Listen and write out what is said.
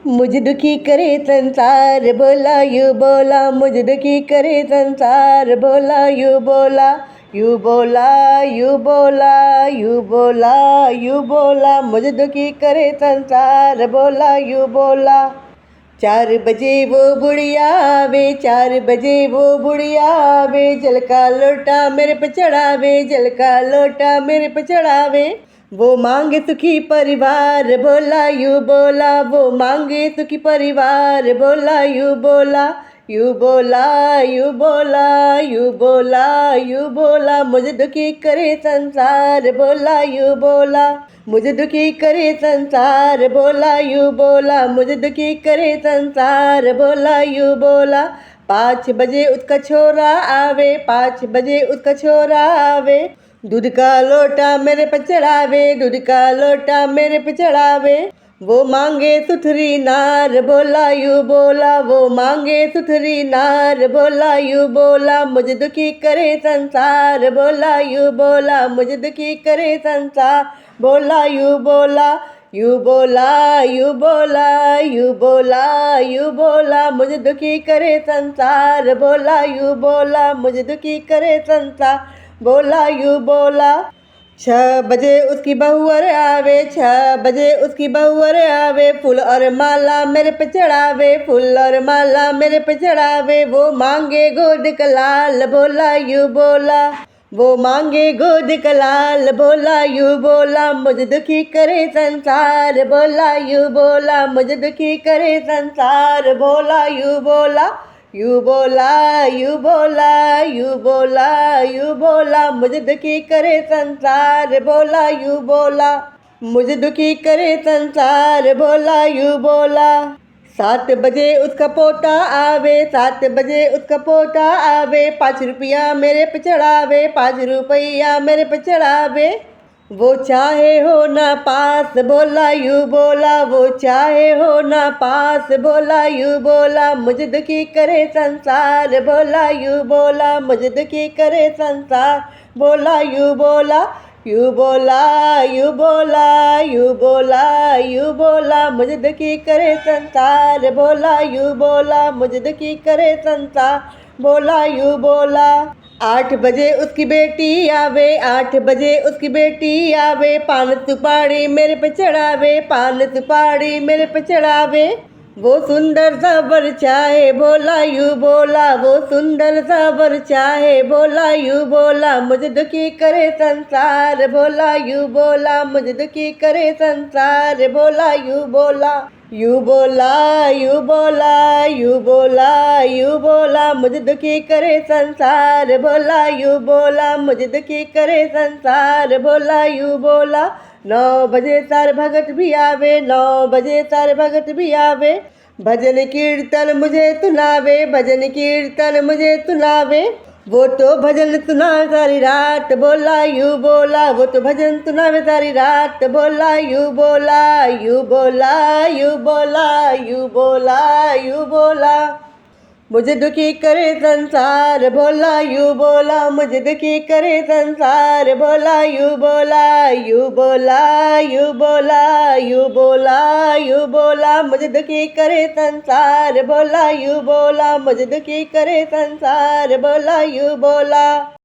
मुझे दुखी करे संसार बोला यू बोला, मुझे दुखी करे संसार बोला यू बोला, यू बोला यू बोला यू बोला यू बोला, मुझे दुखी करे संसार बोला यू बोला। 4 बजे वो बुढ़िया आवे, 4 बजे वो बुढ़िया आवे, जल का लोटा मेरे पे चढ़ावे, जल का लोटा मेरे पे चढ़ावे। वो मांगे सुखी परिवार बोला यू बोला, वो मांगे सुखी परिवार बोला यू बोला, यू बोला यू बोला यू बोला यू बोला, मुझे दुखी करे संसार बोला यू बोला, मुझे दुखी करे संसार बोला यू बोला, मुझे दुखी करे संसार बोला यू बोला। 5 बजे उसका छोरा आवे, 5 बजे उसका छोरा आवे, दूध का लोटा मेरे पे चढ़ावे, दूध का लोटा मेरे पे चढ़ावे। वो मांगे सुथरी नार बोला यू बोला, वो मांगे सुथरी नार बोला यू बोला, मुझे दुखी करे संसार बोला यू बोला, मुझे दुखी करे संसार बोला यू बोला, यू बोला यू बोला यू बोला यू बोला, मुझे दुखी करे संसार बोला यू बोला, मुझे दुखी करे संसार बोला यू बोला। 6 बजे उसकी बहुअर आवे, 6 बजे उसकी बहुअर आवे, फूल और माला मेरे पे चढ़ावे, फूल और माला मेरे पे चढ़ावे। वो मांगे गोद का लाल बोला यू बोला, वो मांगे गोद का लाल बोला यू बोला, मुझे दुखी करे संसार बोला यू बोला, मुझे दुखी करे संसार बोला यू बोला, यू बोला यू बोला यू बोला यू बोला, मुझे दुखी करे संसार बोला यू बोला, मुझे दुखी करे संसार बोला यू बोला। 7 बजे उसका पोता आवे, 7 बजे उसका पोता आवे, 5 रुपया मेरे पे चढ़ावे, 5 रुपया मेरे पे चढ़ावे। वो चाहे हो ना पास बोला यू बोला, वो चाहे हो ना पास बोला यू बोला, मुझे दुखी करे संसार बोला यू बोला, मुझे दुखी करे संसार बोला यू बोला, यू बोला यू बोला यू बोला यू बोला, मुझे दुखी करे संसार बोला यू बोला, मुझे दुखी करे संसार बोला यू बोला। 8 बजे उसकी बेटी आवे, 8 बजे उसकी बेटी आवे, पान सुपारी मेरे पे चढ़ावे, पान सुपारी मेरे पे चढ़ावे। वो सुंदर सा वर चाहे बोला यू बोला, वो सुंदर सा वर चाहे बोला यू बोला, मुझे दुखी करे संसार बोला यू बोला, मुझे दुखी करे संसार बोला यू बोला, यू बोला यू बोला यू बोला यू बोला, मुझे दुखी करे संसार बोला यू बोला, मुझे दुखी करे संसार बोला यू बोला। 9 बजे सार भगत भी आवे, 9 बजे सार भगत भी आवे, भजन कीर्तन मुझे सुनावे, भजन कीर्तन मुझे सुनावे। वो तो भजन सुना सारी रात बोला यू बोला, वो तो भजन सुनावे सारी रात बोला यू बोला, यू बोला यू बोला यू बोला यू बोला, मुझे दुखी करे संसार बोला यू बोला, मुझे दुखी करे संसार बोला यू बोला, यू बोला यू बोला यू बोला यू बोला, मुझे दुखी करे संसार बोला यू बोला, मुझे दुखी करे संसार बोला यू बोला।